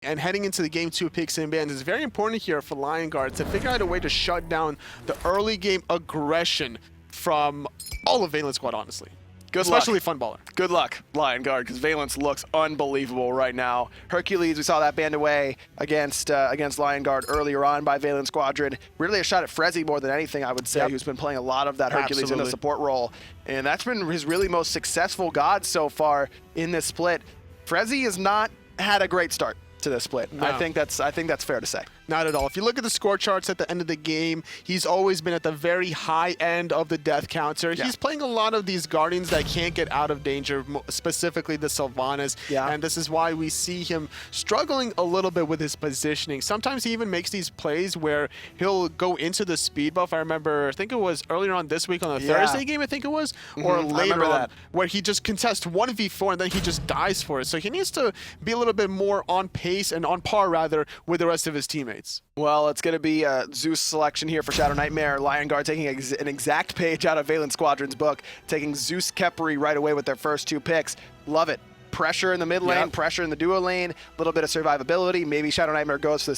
and heading into the game 2 picks and bans is very important here for Lion Guard to figure out a way to shut down the early game aggression from all of Valance Squad, honestly. Especially Funballer. Good luck, Lion Guard, because Valance looks unbelievable right now. Hercules, we saw that banned away against Lion Guard earlier on by Valance Squadron. Really a shot at Frezzyy more than anything, I would say, who's been playing a lot of that Hercules in the support role. And that's been his really most successful god so far in this split. Frezzyy has not had a great start to this split. No. I think that's fair to say. Not at all. If you look at the score charts at the end of the game, he's always been at the very high end of the death counter. Yeah. He's playing a lot of these Guardians that can't get out of danger, specifically the Sylvanas. Yeah. And this is why we see him struggling a little bit with his positioning. Sometimes he even makes these plays where he'll go into the speed buff. I think it was earlier on this week on the Thursday game, I think it was, or later on, where he just contests 1v4 and then he just dies for it. So he needs to be a little bit more on pace and on par, rather, with the rest of his teammates. Well, it's going to be a Zeus selection here for ShadowNightmare. Lion Guard taking an exact page out of Valance Squadron's book, taking Zeus Khepri right away with their first 2 picks. Love it. Pressure in the mid lane, pressure in the duo lane, a little bit of survivability. Maybe ShadowNightmare goes for the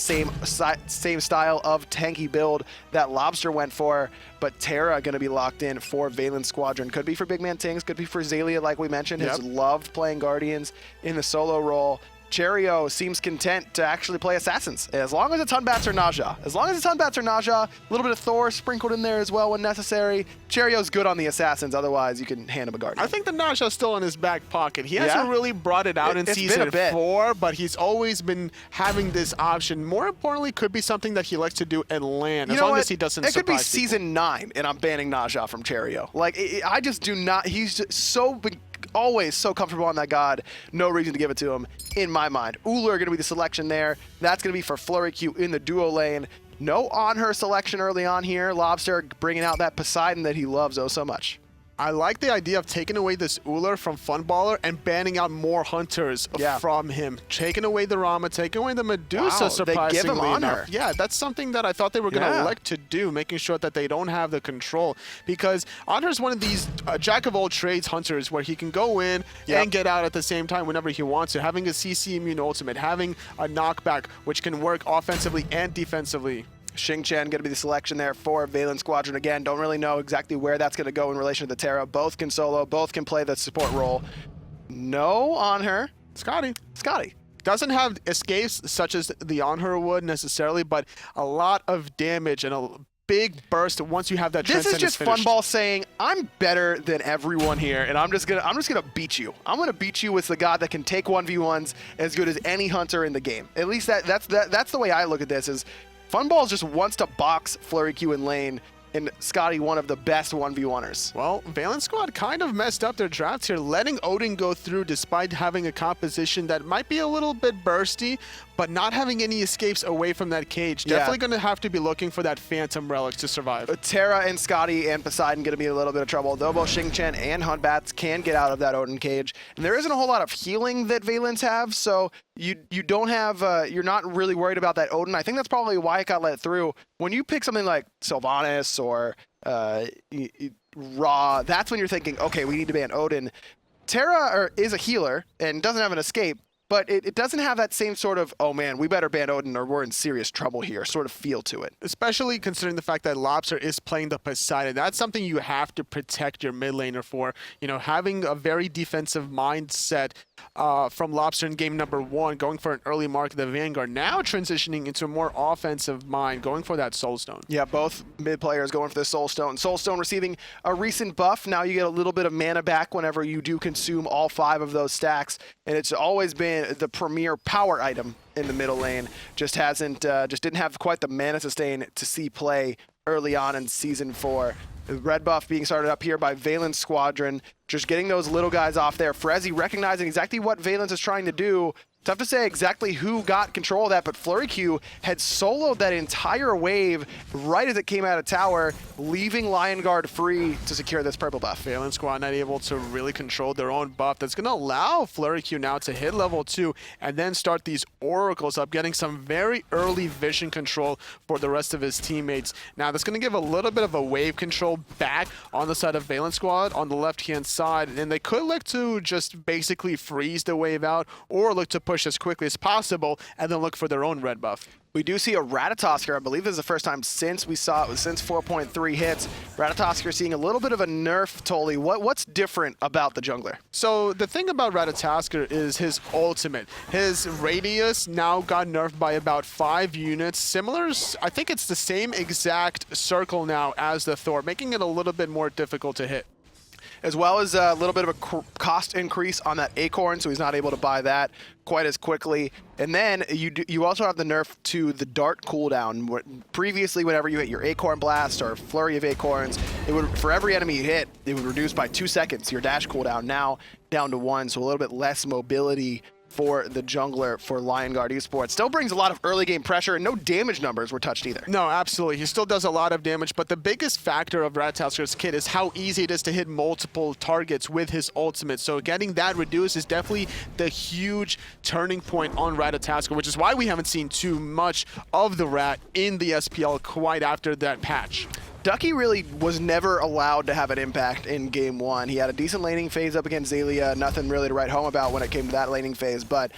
same style of tanky build that Lawbster went for, but Terra going to be locked in for Valance Squadron. Could be for BigManTingz, could be for Xaliea, like we mentioned. Has loved playing Guardians in the solo role. Cherryo seems content to actually play Assassins, as long as it's Batz or Naja. As long as it's Batz or Naja, a little bit of Thor sprinkled in there as well when necessary. Cherryo's good on the Assassins, otherwise you can hand him a Guardian. I think the Naja's still in his back pocket. He hasn't really brought it out in Season 4, but he's always been having this option. More importantly, could be something that he likes to do and land, as long as he doesn't surprise people. It could be Season 9, and I'm banning Naja from Cherryo. Like, I just do not, he's just so always so comfortable on that god. No reason to give it to him, in my mind. Ullr going to be the selection there. That's going to be for FleuryQ in the duo lane. No on-her selection early on here. Lawbster bringing out that Poseidon that he loves oh so much. I like the idea of taking away this Ullr from Funballer and banning out more hunters from him. Taking away the Rama, taking away the Medusa, surprisingly they give him honor. enough. Yeah, that's something that I thought they were going to elect to do, making sure that they don't have the control. Because Honor is one of these jack-of-all-trades hunters where he can go in and get out at the same time whenever he wants to. Having a CC immune ultimate, having a knockback, which can work offensively and defensively. Xing going to be the selection there for Valance Squadron. Again, don't really know exactly where that's going to go in relation to the Terra. Both can solo, both can play the support role. No on her. Skadi. Doesn't have escapes such as the on her would necessarily, but a lot of damage and a big burst once you have that Transcendence This is just Funball saying, I'm better than everyone here, and I'm just gonna beat you. I'm gonna beat you with the god that can take 1v1s as good as any hunter in the game. At least that's the way I look at this, is Funball just wants to box FleuryQ in lane, and Skadi one of the best 1v1ers. Well, Valance Squad kind of messed up their drafts here, letting Odin go through despite having a composition that might be a little bit bursty, but not having any escapes away from that cage. Definitely going to have to be looking for that Phantom Relic to survive. Terra and Skadi and Poseidon going to be a little bit of trouble, though both Xing and Batz can get out of that Odin cage. And there isn't a whole lot of healing that Valance have, so you don't have, you're not really worried about that Odin. I think that's probably why it got let through. When you pick something like Sylvanas or Ra, that's when you're thinking, okay, we need to ban Odin. Terra is a healer and doesn't have an escape, but it doesn't have that same sort of, oh man, we better ban Odin or we're in serious trouble here sort of feel to it. Especially considering the fact that Lawbster is playing the Poseidon. That's something you have to protect your mid laner for. You know, having a very defensive mindset from Lawbster in game number 1, going for an early mark of the Vanguard, now transitioning into a more offensive mind, going for that Soul Stone. Yeah, both mid players going for the Soul Stone. Soul Stone receiving a recent buff. Now you get a little bit of mana back whenever you do consume all 5 of those stacks, and it's always been the premier power item in the middle lane. Just didn't have quite the mana sustain to see play early on in Season 4. The red buff being started up here by Valance Squadron, just getting those little guys off there. Frezzyy recognizing exactly what Valance is trying to do. Tough to say exactly who got control of that, but FleuryQ had soloed that entire wave right as it came out of tower, leaving Lion Guard free to secure this purple buff. Valance Squad not able to really control their own buff. That's going to allow FleuryQ now to hit level 2 and then start these oracles up, getting some very early vision control for the rest of his teammates. Now that's going to give a little bit of a wave control back on the side of Valance Squad on the left-hand side, and they could look to just basically freeze the wave out or look to put push as quickly as possible and then look for their own red buff. We do see a Ratatoskr. I believe this is the first time since we saw it, since 4.3 hits. Ratatoskr seeing a little bit of a nerf, Tolly. What's different about the jungler? So the thing about Ratatoskr is his ultimate. His radius now got nerfed by about 5 units. Similar, I think it's the same exact circle now as the Thor, making it a little bit more difficult to hit. As well as a little bit of a cost increase on that Acorn, so he's not able to buy that quite as quickly. And then you also have the nerf to the Dart cooldown. Previously, whenever you hit your Acorn Blast or Flurry of Acorns, it would, for every enemy you hit, it would reduce by 2 seconds your dash cooldown, now down to 1, so a little bit less mobility for the jungler for Guard Esports. Still brings a lot of early game pressure, and no damage numbers were touched either. No, absolutely. He still does a lot of damage, but the biggest factor of Ratatoskr's kit is how easy it is to hit multiple targets with his ultimate. So getting that reduced is definitely the huge turning point on Ratatoskr, which is why we haven't seen too much of the Rat in the SPL quite after that patch. Ducky really was never allowed to have an impact in Game 1. He had a decent laning phase up against Xaliea, nothing really to write home about when it came to that laning phase, but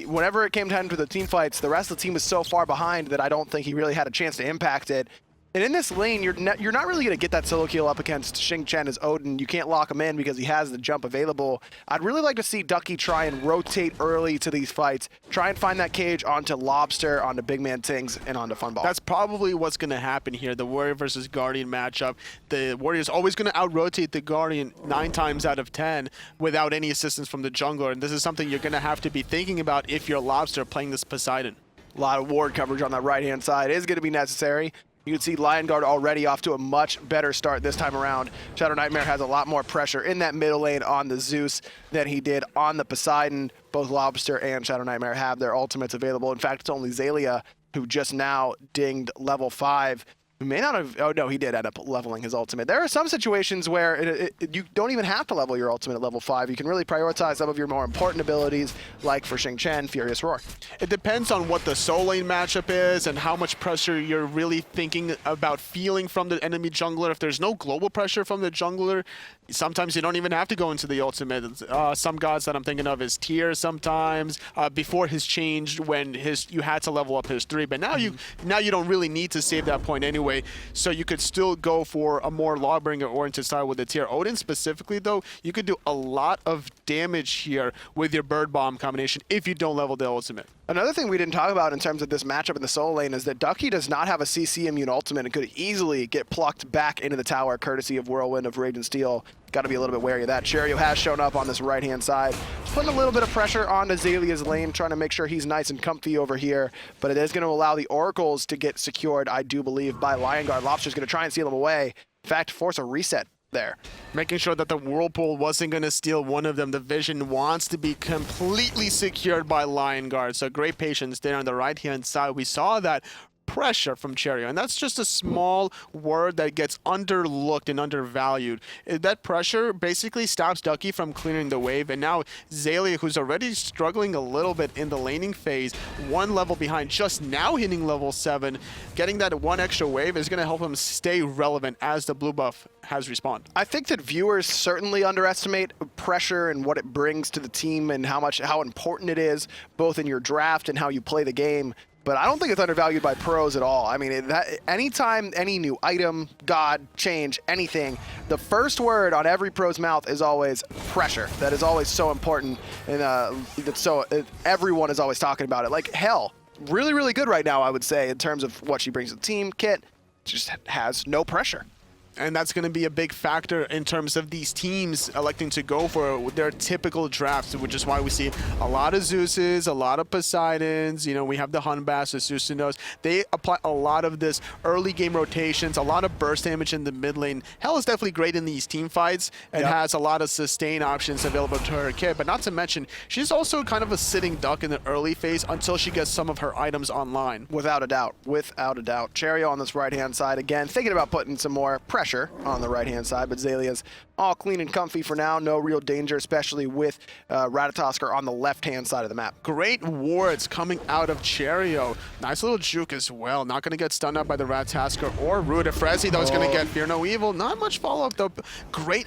whenever it came time to the team fights, the rest of the team was so far behind that I don't think he really had a chance to impact it. And in this lane, you're not really going to get that solo kill up against Xing as Odin. You can't lock him in because he has the jump available. I'd really like to see Ducky try and rotate early to these fights. Try and find that cage onto Lawbster, onto BigManTingz, and onto Funballer. That's probably what's going to happen here, the Warrior versus Guardian matchup. The Warrior's always going to out-rotate the Guardian 9 times out of 10 without any assistance from the jungler. And this is something you're going to have to be thinking about if you're Lawbster playing this Poseidon. A lot of ward coverage on that right-hand side is going to be necessary. You can see Guard already off to a much better start this time around. ShadowNightmare has a lot more pressure in that middle lane on the Zeus than he did on the Poseidon. Both Lawbster and ShadowNightmare have their ultimates available. In fact, it's only Xaliea who just now dinged level 5. Who may not have, oh no, he did end up leveling his ultimate. There are some situations where you don't even have to level your ultimate at level 5. You can really prioritize some of your more important abilities, like for Xing, Furious Roar. It depends on what the soul lane matchup is and how much pressure you're really thinking about feeling from the enemy jungler. If there's no global pressure from the jungler, sometimes you don't even have to go into the ultimate. Some gods that I'm thinking of is Tier sometimes, before his change when you had to level up his 3, but now you don't really need to save that point anyway. So you could still go for a more Lawbringer-oriented style with the Tier. Odin specifically, though, you could do a lot of damage here with your Bird Bomb combination if you don't level the ultimate. Another thing we didn't talk about in terms of this matchup in the solo lane is that Ducky does not have a CC immune ultimate and could easily get plucked back into the tower courtesy of Whirlwind of Rage and Steel. Got to be a little bit wary of that. Cherryo has shown up on this right-hand side. Just putting a little bit of pressure onto Xalia's lane, trying to make sure he's nice and comfy over here. But it is going to allow the Oracles to get secured, I do believe, by Guard. Lawbster's going to try and steal them away. In fact, force a reset there. Making sure that the Whirlpool wasn't going to steal one of them. The Vision wants to be completely secured by Guard. So great patience there on the right-hand side. We saw that pressure from Cherryo, and that's just a small word that gets underlooked and undervalued. That pressure basically stops Ducky from clearing the wave, and now Xaliea, who's already struggling a little bit in the laning phase, 1 level behind, just now hitting level 7, getting that 1 extra wave is going to help him stay relevant as the blue buff has respawned. I think that viewers certainly underestimate pressure and what it brings to the team and how important it is, both in your draft and how you play the game. But I don't think it's undervalued by pros at all. I mean, anytime any new item, god, change, anything, the first word on every pro's mouth is always pressure. That is always so important, and everyone is always talking about it. Like, hell, really, really good right now, I would say, in terms of what she brings to the team. Kit just has no pressure. And that's going to be a big factor in terms of these teams electing to go for their typical drafts, which is why we see a lot of Zeuses, a lot of Poseidons. You know, we have the Hunbass, the Susanos. They apply a lot of this early game rotations, a lot of burst damage in the mid lane. Hell is definitely great in these team fights and has a lot of sustain options available to her kit. But not to mention, she's also kind of a sitting duck in the early phase until she gets some of her items online. Without a doubt. Without a doubt. Cherryo on this right-hand side, again, thinking about putting some more pressure on the right-hand side, but Xalia's all clean and comfy for now. No real danger, especially with Ratatoskr on the left-hand side of the map. Great wards coming out of Cherryo. Nice little juke as well. Not going to get stunned up by the Ratatoskr or Frezzyy, though, is going to get Fear No Evil. Not much follow-up, though. Great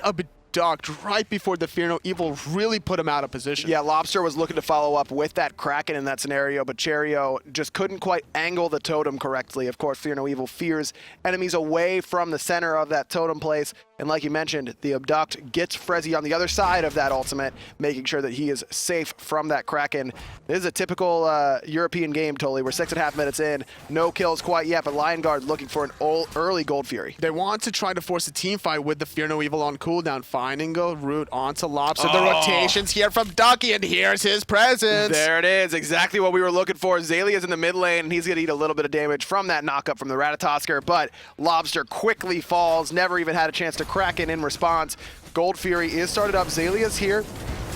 abduct right before the Fear No Evil really put him out of position. Yeah, Lawbster was looking to follow up with that Kraken in that scenario, but Cherryo just couldn't quite angle the totem correctly. Of course, Fear No Evil fears enemies away from the center of that totem place. And like you mentioned, the abduct gets Frezzyy on the other side of that ultimate, making sure that he is safe from that Kraken. This is a typical European game, totally. We're 6.5 minutes in. No kills quite yet, but Lion Guard looking for an early Gold Fury. They want to try to force a team fight with the Fear No Evil on cooldown, finding a route onto Lawbster. The rotations here from Ducky, and here's his presence. There it is, exactly what we were looking for. Xalia's in the mid lane, and he's going to eat a little bit of damage from that knockup from the Ratatoskr, but Lawbster quickly falls, never even had a chance to Kraken in response. Gold Fury is started up. Xalia's here.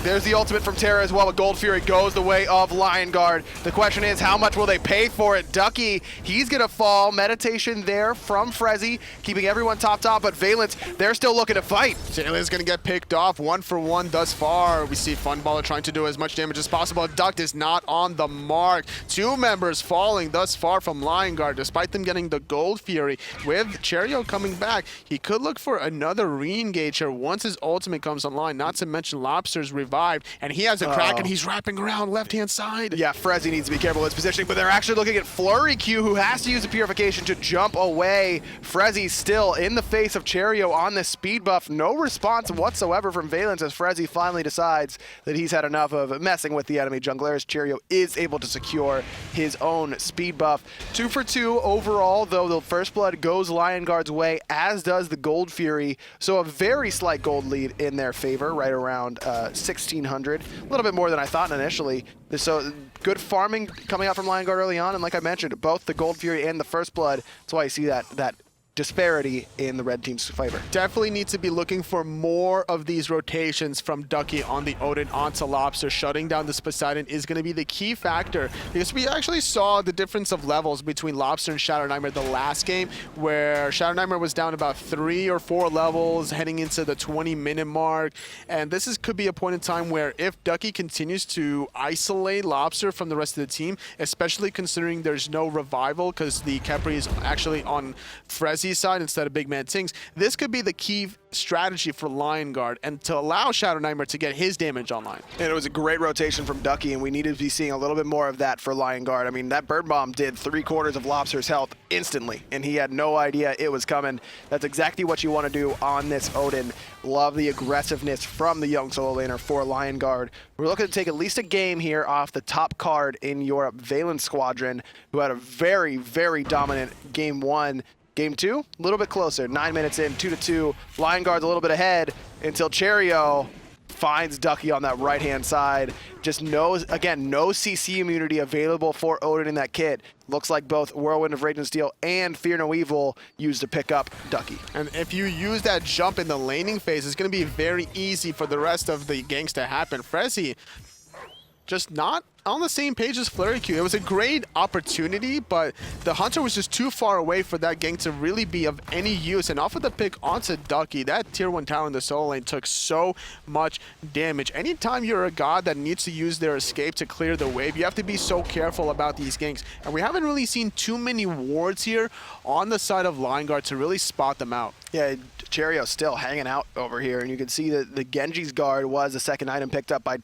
There's the ultimate from Terra as well, but Gold Fury goes the way of Lion Guard. The question is, how much will they pay for it? Ducky, he's gonna fall. Meditation there from Frezzyy, keeping everyone top, but Valance, they're still looking to fight. Xalia's gonna get picked off 1-for-1 thus far. We see Funballer trying to do as much damage as possible. Duct is not on the mark. 2 members falling thus far from Lion Guard, despite them getting the Gold Fury. With Cherryo coming back, he could look for another re-engage here once his ultimate comes online, not to mention Lawbster's revived, and he has a Kraken. He's wrapping around left-hand side. Yeah, Frezzyy needs to be careful with his positioning, but they're actually looking at FleuryQ, who has to use the Purification to jump away. Frezzyy still in the face of Cherryo on this speed buff. No response whatsoever from Valance as Frezzyy finally decides that he's had enough of messing with the enemy jungler, as Cherryo is able to secure his own speed buff. 2 for 2 overall, though the First Blood goes Lion Guard's way, as does the Gold Fury. So a very slight gold lead in their favor, right around 1600, a little bit more than I thought initially. So good farming coming out from Lion Guard early on, and like I mentioned, both the Gold Fury and the First Blood. That's why you see that disparity in the red team's favor. Definitely need to be looking for more of these rotations from Ducky on the Odin onto Lawbster. Shutting down this Poseidon is going to be the key factor, because we actually saw the difference of levels between Lawbster and ShadowNightmare the last game, where ShadowNightmare was down about 3 or 4 levels heading into the 20-minute mark. And this could be a point in time where if Ducky continues to isolate Lawbster from the rest of the team, especially considering there's no revival because the Khepri is actually on Frezzyy side instead of BigManTingz, this could be the key strategy for Lion Guard and to allow ShadowNightmare to get his damage online. And it was a great rotation from Ducky, and we need to be seeing a little bit more of that for Lion Guard. I mean, that Bird Bomb did 3/4 of Lawbster's health instantly, and he had no idea it was coming. That's exactly what you want to do on this Odin. Love the aggressiveness from the young solo laner for Lion Guard. We're looking to take at least a game here off the top card in Europe, Valance Squadron, who had a very, very dominant game 1. Game 2, a little bit closer, 9 minutes in, 2-2. Lion Guard's a little bit ahead until Cherryo finds Ducky on that right-hand side. Just knows, again, no CC immunity available for Odin in that kit. Looks like both Whirlwind of Rage and Steel and Fear No Evil used to pick up Ducky. And if you use that jump in the laning phase, it's going to be very easy for the rest of the ganks to happen. Frezzyy just not on the same page as FleuryQ. It was a great opportunity, but the Hunter was just too far away for that gank to really be of any use. And off of the pick onto Ducky, that tier 1 tower in the solo lane took so much damage. Anytime you're a god that needs to use their escape to clear the wave, you have to be so careful about these ganks. And we haven't really seen too many wards here on the side of Lion Guard to really spot them out. Yeah, Cherryo still hanging out over here, and you can see that the Genji's guard was the second item picked up by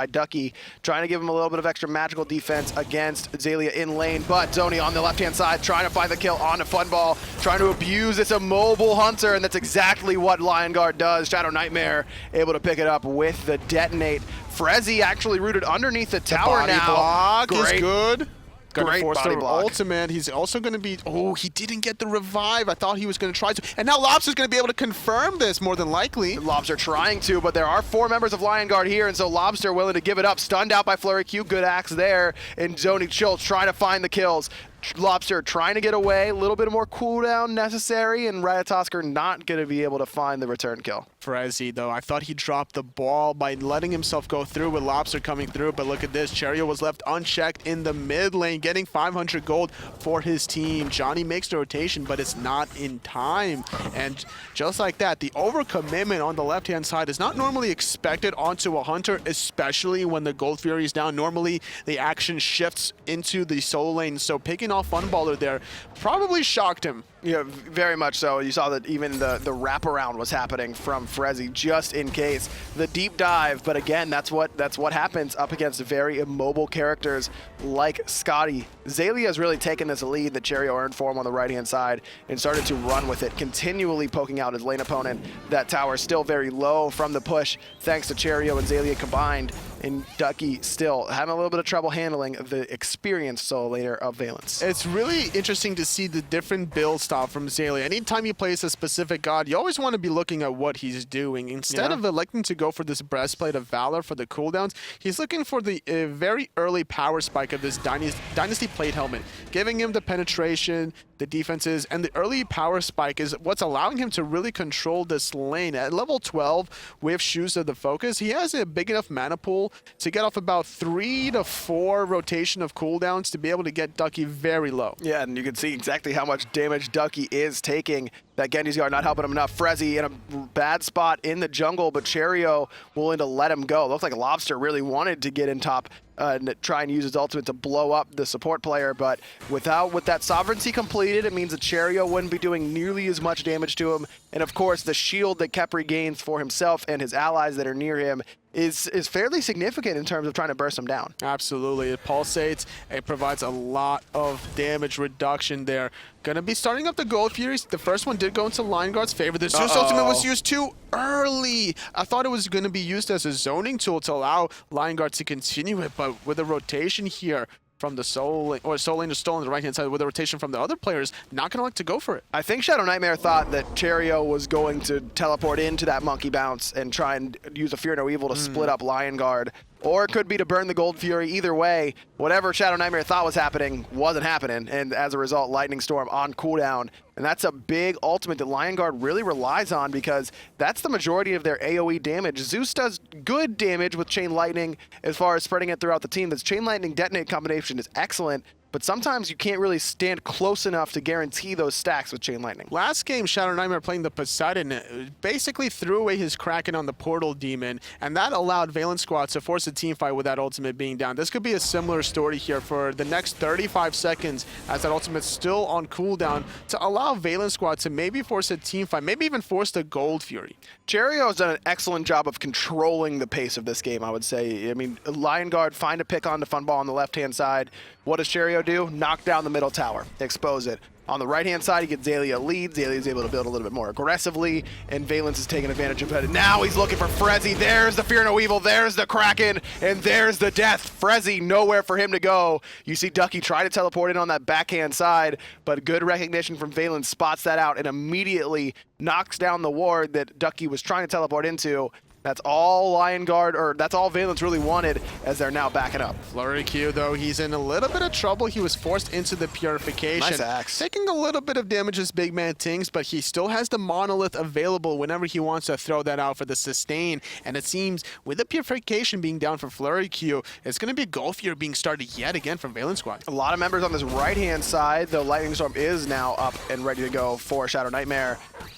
Ducky, trying to give him a little bit of extra magical defense against Xaliea in lane, but Dzoni on the left-hand side trying to find the kill on a Funball, trying to abuse this immobile Hunter, and that's exactly what Lion Guard does. ShadowNightmare able to pick it up with the detonate. Frezzyy actually rooted underneath the tower now. Block is good. Great body block. Ultimate. He's also going to be... Oh, he didn't get the revive. I thought he was going to try to. And now Lawbster's going to be able to confirm this, more than likely. Lawbster trying to, but there are 4 members of Lion Guard here, and so Lawbster willing to give it up. Stunned out by FleuryQ. Good axe there. And Dzoni Schultz trying to find the kills. Lawbster trying to get away, a little bit more cooldown necessary, and Ratatoskr not going to be able to find the return kill. Frezzyy, though, I thought he dropped the ball by letting himself go through with Lawbster coming through, but look at this. Cherryo was left unchecked in the mid lane, getting 500 gold for his team. Johnny makes the rotation, but it's not in time. And just like that, the overcommitment on the left-hand side is not normally expected onto a Hunter, especially when the Gold Fury is down. Normally, the action shifts into the solo lane, so picking picking off Funballer there probably shocked him. Yeah, very much so. You saw that even the wraparound was happening from Frezzyy just in case. The deep dive, but again, that's what happens up against very immobile characters like Skadi. Xaliea has really taken this lead that Cherryo earned for him on the right-hand side and started to run with it, continually poking out his lane opponent. That tower still very low from the push, thanks to Cherryo and Xaliea combined, and Ducky still having a little bit of trouble handling the experienced solo laner of Valance. It's really interesting to see the different build style from Xaliea. Anytime he plays a specific god, you always want to be looking at what he's doing. Instead of electing to go for this breastplate of Valor for the cooldowns, he's looking for the very early power spike of this Dynasty plate helmet, giving him the penetration, the defenses, and the early power spike is what's allowing him to really control this lane. At level 12, with Shoes of the Focus, he has a big enough mana pool to get off about 3 to 4 rotation of cooldowns to be able to get Ducky very low. Yeah, and you can see exactly how much damage Ducky is taking. That Genji's Guard not helping him enough. Frezzyy in a bad spot in the jungle, but Cherryo willing to let him go. Looks like Lawbster really wanted to get in top and try and use his ultimate to blow up the support player, but with that sovereignty completed, it means that Cherryo wouldn't be doing nearly as much damage to him. And of course, the shield that Khepri gains for himself and his allies that are near him is fairly significant in terms of trying to burst him down. Absolutely. It pulsates. It provides a lot of damage reduction there. Gonna be starting up the Gold Furies. The first one did go into Lion Guard's favor. The Zeus ultimate was used too early. I thought it was going to be used as a zoning tool to allow Lion Guard to continue it, but with a rotation here from the Soul Lane is still on the right-hand side, with a rotation from the other players, not going to like to go for it. I think ShadowNightmare thought that Cherryo was going to teleport into that monkey bounce and try and use a Fear No Evil to split up Lion Guard. Or it could be to burn the Gold Fury. Either way, whatever ShadowNightmare thought was happening wasn't happening, and as a result, Lightning Storm on cooldown. And that's a big ultimate that Lion Guard really relies on because that's the majority of their AoE damage. Zeus does good damage with Chain Lightning as far as spreading it throughout the team. This Chain Lightning Detonate combination is excellent, but sometimes you can't really stand close enough to guarantee those stacks with Chain Lightning. Last game, ShadowNightmare playing the Poseidon basically threw away his Kraken on the Portal Demon, and that allowed Valance Squad to force a team fight with that ultimate being down. This could be a similar story here for the next 35 seconds as that ultimate's still on cooldown to allow Valance Squad to maybe force a team fight, maybe even force the Gold Fury. Cherryo has done an excellent job of controlling the pace of this game, I would say. I mean, Lion Guard find a pick on the Funball on the left-hand side. What does Cherryo do? Knock down the middle tower, expose it. On the right-hand side, he gets Xaliea lead. Xalia's able to build a little bit more aggressively, and Valance is taking advantage of it. Now he's looking for Frezzyy. There's the Fear No Evil. There's the Kraken, and there's the death. Frezzyy, nowhere for him to go. You see Ducky try to teleport in on that backhand side, but good recognition from Valance spots that out and immediately knocks down the ward that Ducky was trying to teleport into. That's all Lion Guard, or that's all Valance really wanted as they're now backing up. FleuryQ, though, he's in a little bit of trouble. He was forced into the Purification. Nice axe. Taking a little bit of damage as BigManTingz, but he still has the Monolith available whenever he wants to throw that out for the sustain. And it seems with the Purification being down for FleuryQ, it's going to be Gold Fury being started yet again from Valance Squad. A lot of members on this right-hand side. The Lightning Storm is now up and ready to go for ShadowNightmare.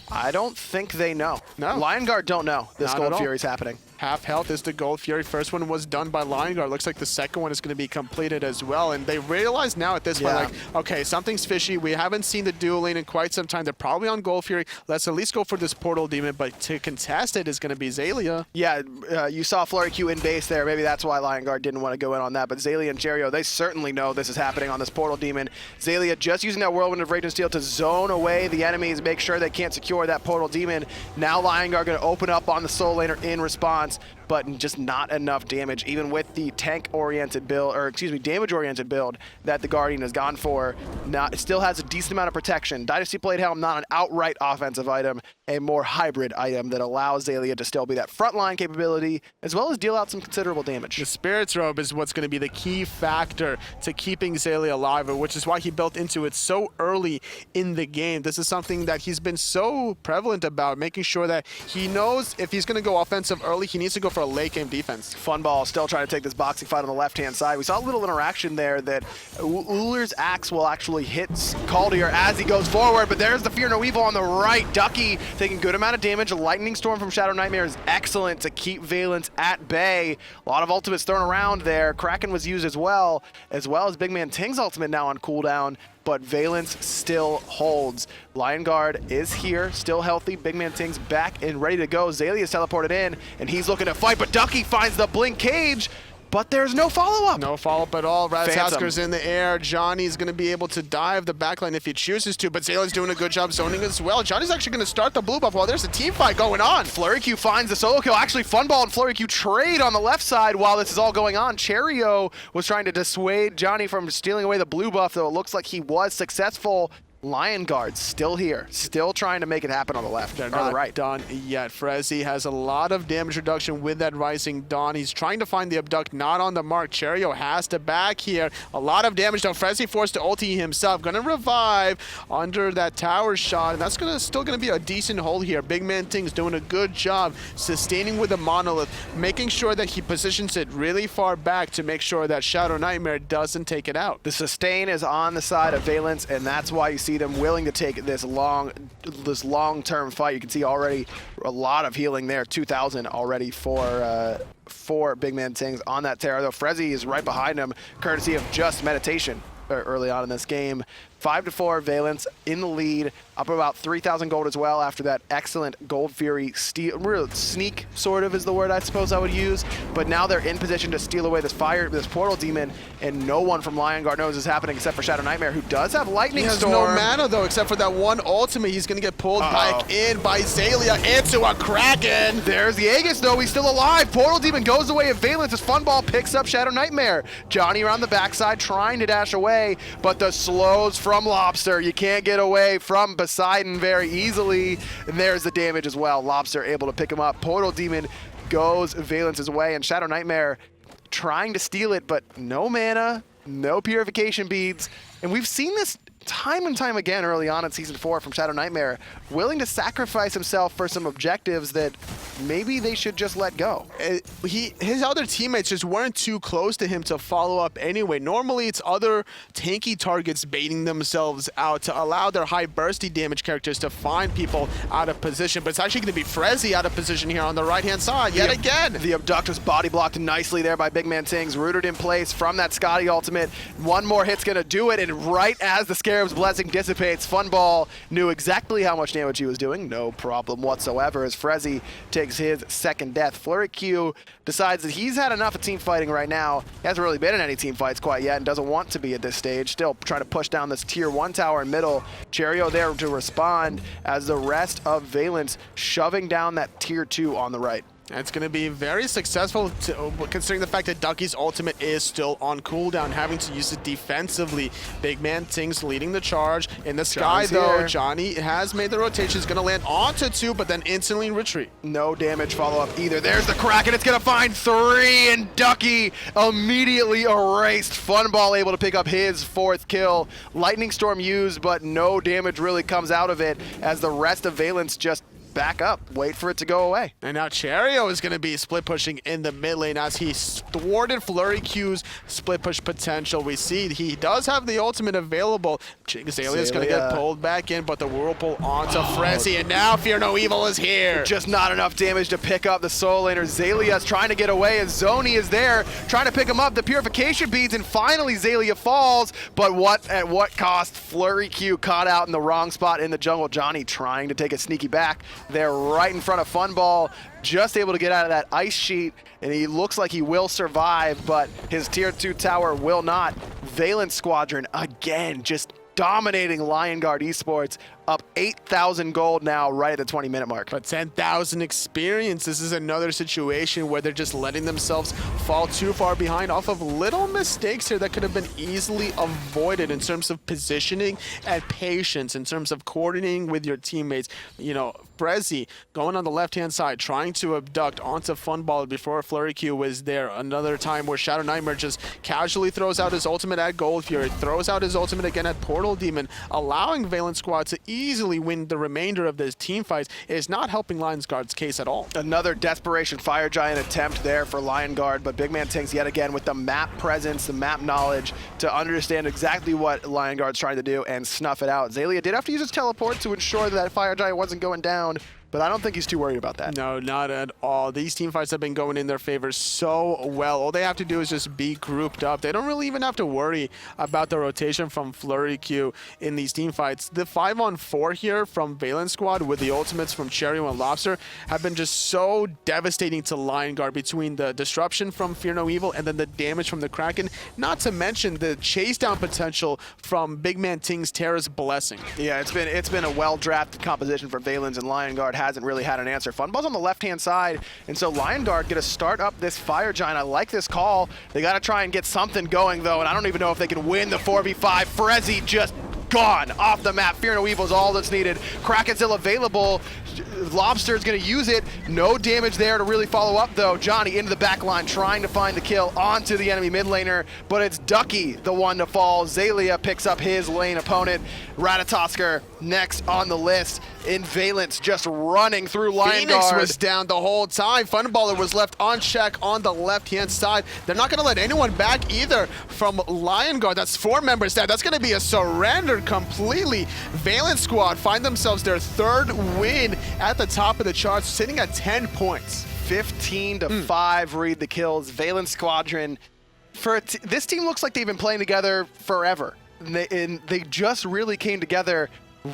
I don't think they know. No. Lion Guard don't know this Gold Fury's happening. Half health is the Gold Fury. First one was done by Lion Guard. Looks like the second one is going to be completed as well. And they realize now at this point, like, okay, something's fishy. We haven't seen the dual lane in quite some time. They're probably on Gold Fury. Let's at least go for this Portal Demon. But to contest it is going to be Xaliea. Yeah, you saw FleuryQ in base there. Maybe that's why Lion Guard didn't want to go in on that. But Xaliea and Cherryo, they certainly know this is happening on this Portal Demon. Xaliea just using that Whirlwind of Rage and Steel to zone away the enemies, make sure they can't secure that Portal Demon. Now Lion Guard going to open up on the Soul Laner in response, but just not enough damage, even with the tank-oriented build, or excuse me, damage-oriented build that the Guardian has gone for. Now, it still has a decent amount of protection. Dynasty Plate Helm, not an outright offensive item, a more hybrid item that allows Xaliea to still be that frontline capability, as well as deal out some considerable damage. The Spirit's Robe is what's going to be the key factor to keeping Xaliea alive, which is why he built into it so early in the game. This is something that he's been so prevalent about, making sure that he knows if he's going to go offensive early, he needs to go for a late game defense. Funball still trying to take this boxing fight on the left-hand side. We saw a little interaction there that Ullr's axe will actually hit Caldier as he goes forward, but there's the Fear No Evil on the right. Ducky taking good amount of damage. A Lightning Storm from ShadowNightmare is excellent to keep Valance at bay. A lot of ultimates thrown around there. Kraken was used as well as BigManTingz ultimate now on cooldown, but Valance still holds. Lion Guard is here, still healthy. BigManTingz back and ready to go. Xaliea is teleported in, and he's looking to fight, but Ducky finds the blink cage, but there's no follow-up. No follow-up at all. Ratatoskr's in the air. Johnny's going to be able to dive the backline if he chooses to, but Xalia's doing a good job zoning as well. Johnny's actually going to start the blue buff while there's a team fight going on. FleuryQ finds the solo kill. Actually, Funball and FleuryQ trade on the left side while this is all going on. Cherryo was trying to dissuade Johnny from stealing away the blue buff, though it looks like he was successful. Lion Guard still here, still trying to make it happen on the left, They're or not the right. done yet. Frezzyy has a lot of damage reduction with that Rising Dawn. He's trying to find the Abduct, not on the mark. Cherryo has to back here. A lot of damage though. Frezzyy forced to ulti himself. Gonna revive under that tower shot, and that's still gonna be a decent hold here. BigManTingz doing a good job sustaining with the Monolith, making sure that he positions it really far back to make sure that ShadowNightmare doesn't take it out. The sustain is on the side of Valance, and that's why you see them willing to take this long-term fight. You can see already a lot of healing there, 2,000 already for BigManTingz on that Terra, though Frezzyy is right behind him, courtesy of just meditation early on in this game. 5-4, Valance in the lead, up about 3,000 gold as well after that excellent Gold Fury steal. Real sneak, sort of, is the word I suppose I would use. But now they're in position to steal away this portal demon, and no one from Lion Guard knows is happening except for ShadowNightmare, who does have Lightning Storm. He has no mana though, except for that one ultimate. He's gonna get pulled back in by Xaliea into a Kraken. There's the Aegis though, he's still alive. Portal demon goes away of Valance as Funball picks up ShadowNightmare. Johnny around the backside trying to dash away, but the slows from Lawbster. You can't get away from Poseidon very easily. And there's the damage as well. Lawbster able to pick him up. Portal Demon goes Valance's way, and ShadowNightmare trying to steal it, but no mana, no purification beads. And we've seen this time and time again early on in Season 4 from ShadowNightmare, willing to sacrifice himself for some objectives that maybe they should just let go. His other teammates just weren't too close to him to follow up anyway. Normally it's other tanky targets baiting themselves out to allow their high bursty damage characters to find people out of position, but it's actually going to be Frezzyy out of position here on the right-hand side yet again. The Abduct was body blocked nicely there by BigManTingz, rooted in place from that Skadi ultimate. One more hit's going to do it, and right as the Scarab's Blessing dissipates, Funball knew exactly how much damage he was doing, no problem whatsoever, as Frezzyy takes his second death. FleuryQ decides that he's had enough of team fighting right now. He hasn't really been in any team fights quite yet and doesn't want to be at this stage. Still trying to push down this tier 1 tower in middle. Cherryo there to respond as the rest of Valance shoving down that tier 2 on the right. It's going to be very successful considering the fact that Ducky's ultimate is still on cooldown, having to use it defensively. BigManTingz leading the charge. In the sky, though, Johnny has made the rotation. He's going to land onto 2, but then instantly retreat. No damage follow-up either. There's the Kraken. It's going to find 3, and Ducky immediately erased. Funball able to pick up his 4th kill. Lightning Storm used, but no damage really comes out of it as the rest of Valance just back up, wait for it to go away. And now Cherryo is going to be split pushing in the mid lane as he thwarted FleuryQ's split push potential. We see he does have the ultimate available. Xaliea is going to get pulled back in, but the whirlpool onto Frezzyy, and now Fear No Evil is here. Just not enough damage to pick up the soul laner. Xaliea is trying to get away, and Dzoni is there trying to pick him up. The purification beads, and finally Xaliea falls, but at what cost? FleuryQ caught out in the wrong spot in the jungle. Johnny trying to take a sneaky back. They're right in front of Funball, just able to get out of that ice sheet, and he looks like he will survive, but his tier 2 tower will not. Valance Squadron, again, just dominating Lion Guard Esports, up 8,000 gold now right at the 20-minute mark. But 10,000 experience. This is another situation where they're just letting themselves fall too far behind off of little mistakes here that could have been easily avoided in terms of positioning and patience, in terms of coordinating with your teammates. You know, Frezzyy going on the left-hand side, trying to abduct onto Funballer before FleuryQ was there. Another time where ShadowNightmare just casually throws out his ultimate at Gold Fury, throws out his ultimate again at Portal Demon, allowing Valance Squad to easily win the remainder of this team fight. Is not helping Lion Guard's case at all. Another desperation Fire Giant attempt there for Lion Guard, but BigManTingz yet again with the map presence, the map knowledge to understand exactly what Lion Guard's trying to do and snuff it out. Xaliea did have to use his teleport to ensure that Fire Giant wasn't going down, but I don't think he's too worried about that. No, not at all. These team fights have been going in their favor so well. All they have to do is just be grouped up. They don't really even have to worry about the rotation from FleuryQ in these team fights. The 5-on-4 here from Valance Squad with the ultimates from Cherryo and Lawbster have been just so devastating to Lion Guard between the disruption from Fear No Evil and then the damage from the Kraken, not to mention the chase down potential from BigManTingz Terra's Blessing. Yeah, it's been a well-drafted composition for Valance, and Lion Guard hasn't really had an answer. Funball's on the left-hand side, and so Lion Guard gonna start up this Fire Giant. I like this call. They gotta try and get something going, though, and I don't even know if they can win the 4v5. Frezzyy just gone off the map. Fear No Evil is all that's needed. Kraken's still available. Lawbster's gonna use it. No damage there to really follow up, though. Dzoni into the back line, trying to find the kill onto the enemy mid laner, but it's Ducky, the one to fall. Xaliea picks up his lane opponent. Ratatoskr next on the list. In Valance, just running through Lion Guard. Phoenix was down the whole time. Funballer was left on check on the left-hand side. They're not going to let anyone back either from Lion Guard. That's 4 members down. That's going to be a surrender completely. Valance Squad find themselves their 3rd win at the top of the charts, sitting at 10 points. 15-5 read the kills. Valance Squadron. This team looks like they've been playing together forever. And they just really came together.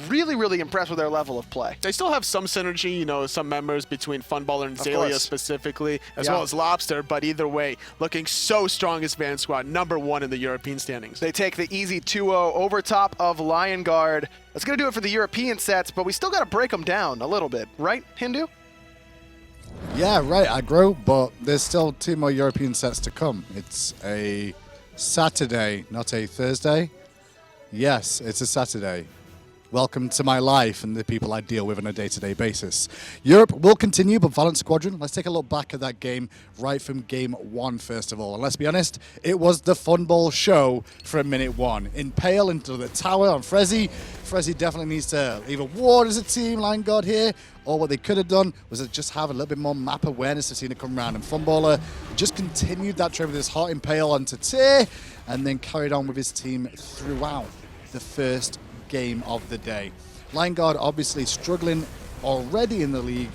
Really impressed with their level of play. They still have some synergy, you know, some members between Funballer and Xaliea specifically, as well as Lawbster, but either way, looking so strong as Valance Squad, #1 in the European standings. They take the easy 2-0 over top of Lion Guard. That's going to do it for the European sets, but we still got to break them down a little bit, right, Hindu? Yeah, right, aggro, but there's still 2 more European sets to come. It's a Saturday, not a Thursday. Yes, it's a Saturday. Welcome to my life and the people I deal with on a day-to-day basis. Europe will continue, but Valance Squadron, let's take a look back at that game right from game 1, first of all. And let's be honest, it was the Funball show from minute 1. Impale into the tower on Frezzyy. Frezzyy definitely needs to either ward as a team, Lion Guard here, or what they could have done was just have a little bit more map awareness to see it come around. And Funballer just continued that trade with his hot Impale onto Tier, and then carried on with his team throughout the first game of the day. Lion Guard obviously struggling already in the league,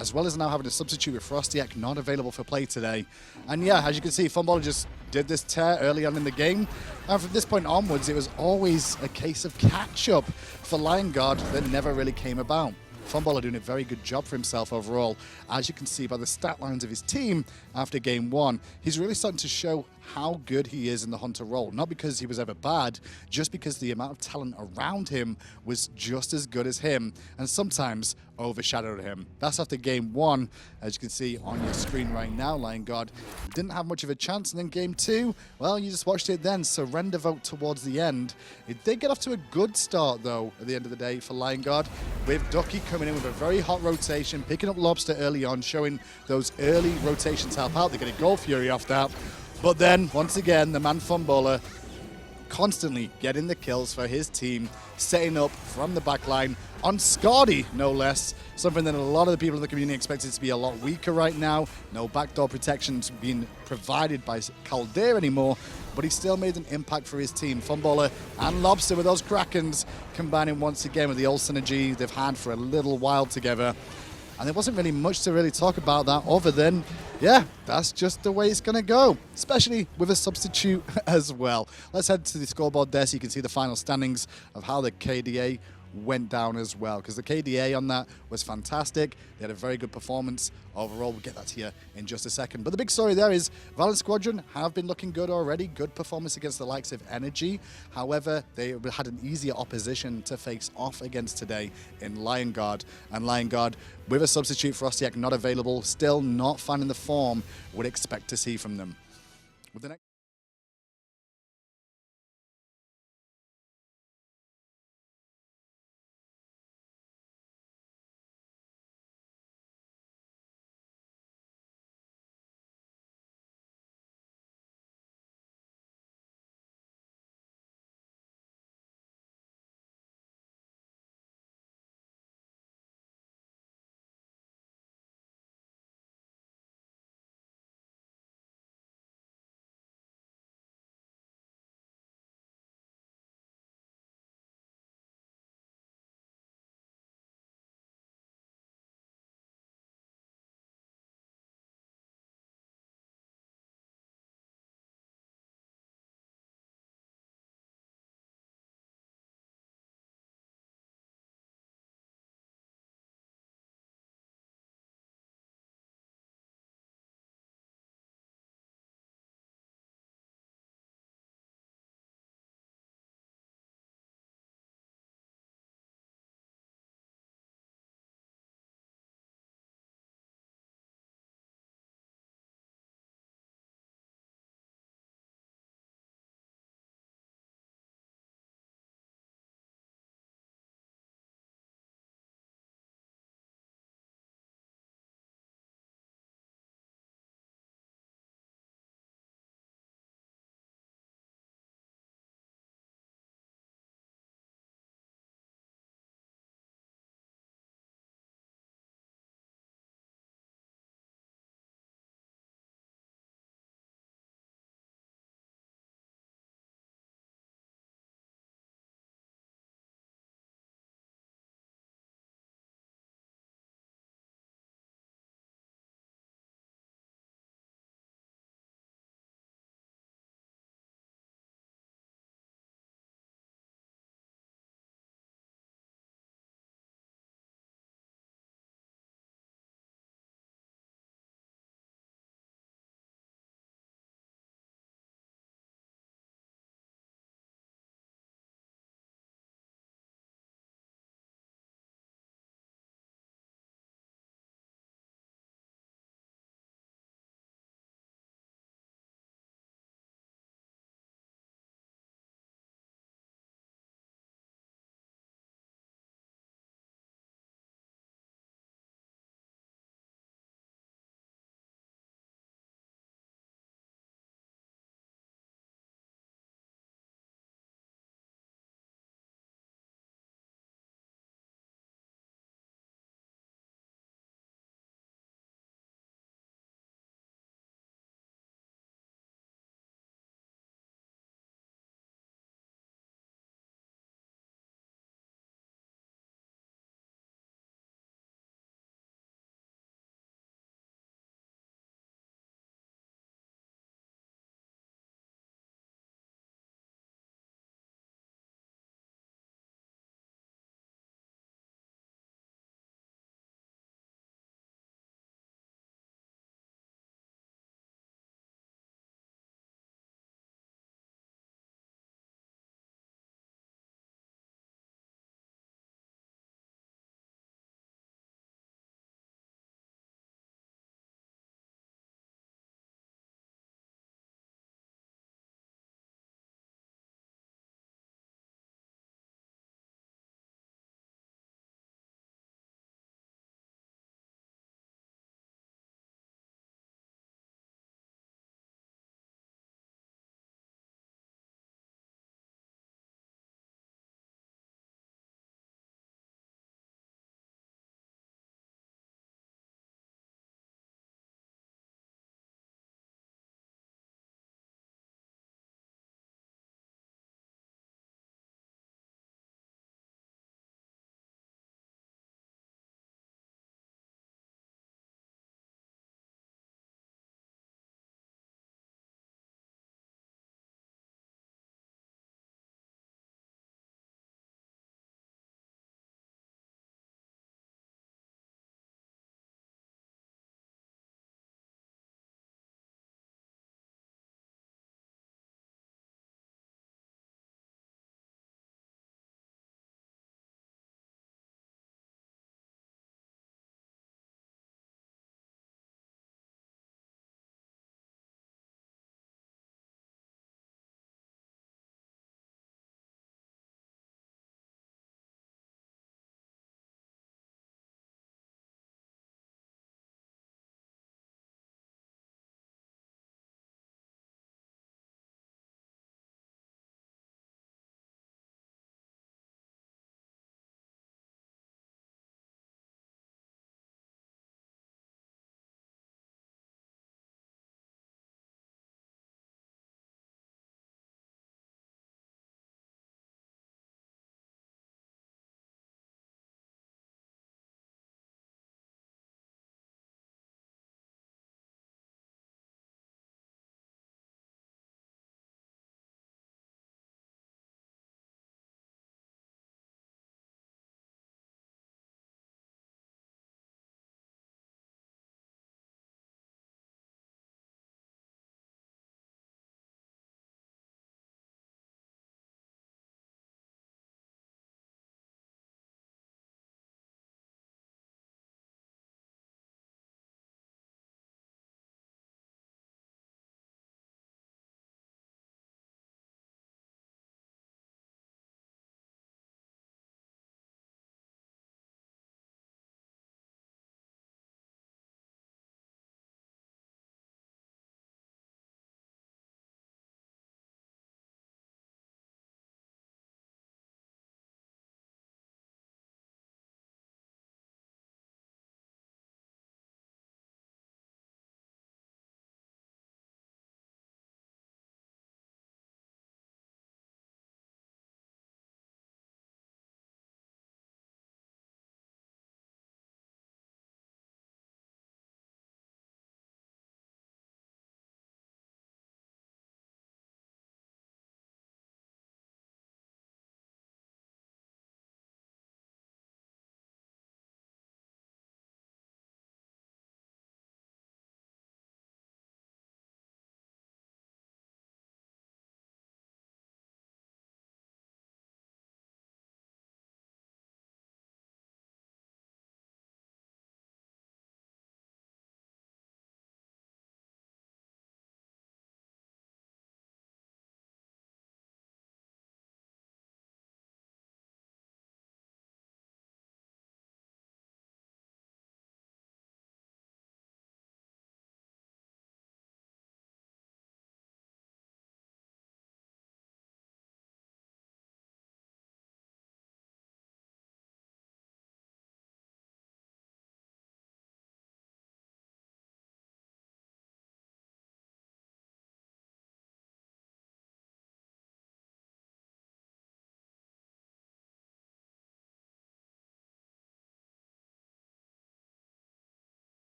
as well as now having a substitute with Frozziak not available for play today. And yeah, as you can see, Funballer just did this tear early on in the game. And from this point onwards, it was always a case of catch-up for Lion Guard that never really came about. Funballer doing a very good job for himself overall. As you can see by the stat lines of his team after game 1, he's really starting to show how good he is in the Hunter role. Not because he was ever bad, just because the amount of talent around him was just as good as him, and sometimes overshadowed him. That's after game 1. As you can see on your screen right now, Lion Guard didn't have much of a chance, and then game 2, well, you just watched it then, surrender vote towards the end. It did get off to a good start, though, at the end of the day for Lion Guard, with Ducky coming in with a very hot rotation, picking up Lawbster early on, showing those early rotations help out. They get a Gold Fury off that. But then, once again, the man Funballer constantly getting the kills for his team, setting up from the backline on Skadi, no less. Something that a lot of the people in the community expected to be a lot weaker right now. No backdoor protections being provided by Caldera anymore, but he still made an impact for his team. Funballer and Lawbster with those Krakens combining once again with the old synergy they've had for a little while together. And there wasn't really much to really talk about that other than, yeah, that's just the way it's going to go, especially with a substitute as well. Let's head to the scoreboard there so you can see the final standings of how the KDA went down as well, because the KDA on that was fantastic. They had a very good performance overall. We'll get that to you in just a second. But the big story there is Valance Squadron have been looking good already. Good performance against the likes of Energy. However, they had an easier opposition to face off against today in Lion Guard. And Lion Guard, with a substitute Frozziak not available, still not finding the form we'd expect to see from them. With the next